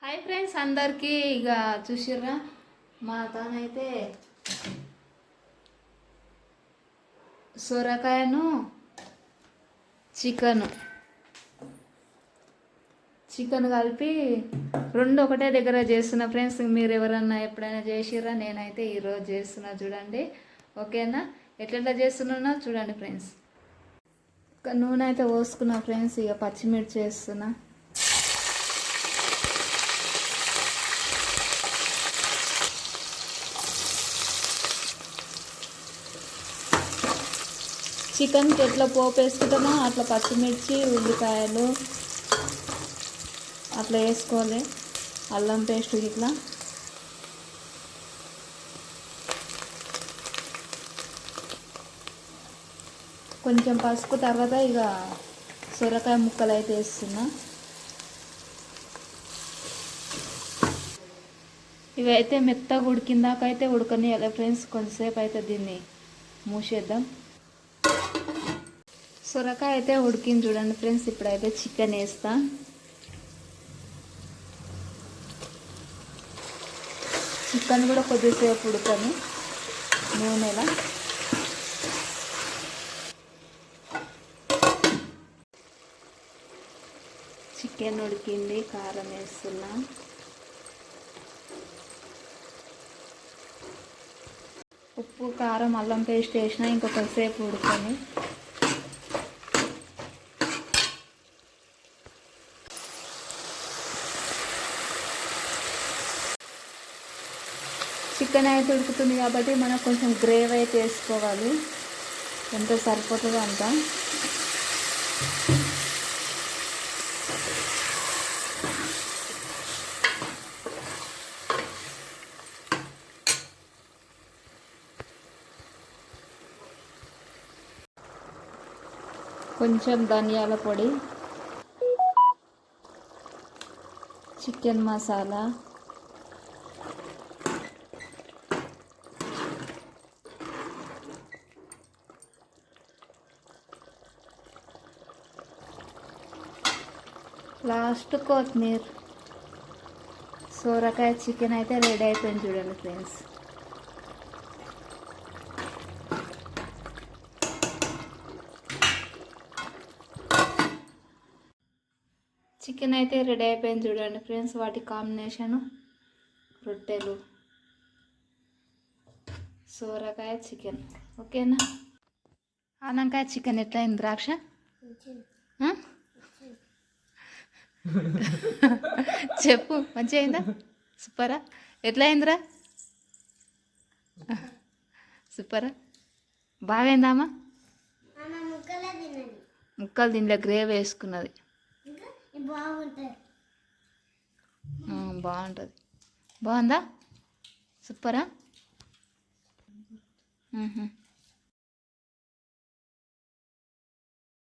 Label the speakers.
Speaker 1: Hi friends అందరికీ ఇక చూసిర్రా మా తానైతే సొరకాయను చికెన్ కలిపి రెండు ఒకటే దగ్గర చేస్తున్నా ఫ్రెండ్స్. మీరు ఎవరన్నా ఎప్పుడైనా చేసిర్రా? నేనైతే ఈరోజు చేస్తున్నా చూడండి. ఓకేనా? ఎట్లా చేస్తున్నానో చూడండి ఫ్రెండ్స్. నూనె అయితే పోసుకున్నా ఫ్రెండ్స్. ఇక పచ్చిమిర్చి వేస్తున్నా. చికెన్కి ఎట్లా పోపు వేసుకుంటామో అట్లా పచ్చిమిర్చి ఉల్లిపాయలు అట్లా వేసుకోవాలి. అల్లం పేస్ట్ ఇట్లా కొంచెం పసుపు. తర్వాత ఇక సొరకాయ ముక్కలు అయితే వేస్తున్నా. ఇవైతే మెత్తగా ఉడికిందాకైతే ఉడకనియాలి ఫ్రెండ్స్. కొంతసేపు అయితే దీన్ని మూసేద్దాం. సొరకాయ అయితే ఉడికింది చూడండి ఫ్రెండ్స్. ఇప్పుడైతే చికెన్ వేస్తా. చికెన్ కూడా కొద్దిసేపు ఉడకని నూనెలా. చికెన్ ఉడికింది. కారం వేస్తున్నా. ఉప్పు కారం అల్లం పేస్ట్ వేసినా ఇంకొకసేపు ఉడకని. చికెన్ అయితే ఉడుకుతుంది కాబట్టి మనం కొంచెం గ్రేవీ అయితే వేసుకోవాలి. ఎంత సరిపోతుందో అంత. కొంచెం ధనియాల పొడి, చికెన్ మసాలా, లాస్ట్ కొత్తిమీర. సొరకాయ చికెన్ అయితే రెడీ అయిపోయింది చూడండి ఫ్రెండ్స్. చికెన్ అయితే రెడీ అయిపోయింది చూడండి ఫ్రెండ్స్. వాటి కాంబినేషను రొట్టెలు, సొరకాయ చికెన్. ఓకేనా? ఆనంకాయ చికెన్ ఎట్లా అయింది ద్రాక్ష? చెప్పు, మంచిగా అయిందా? సూపరా? ఎట్లా అయిందిరా? సూపరా? బాగా అయిందామా? ముక్కలు దీనిలో గ్రేవీ వేసుకున్నది. బాగుంటుంది. బాగుందా? సూపరా?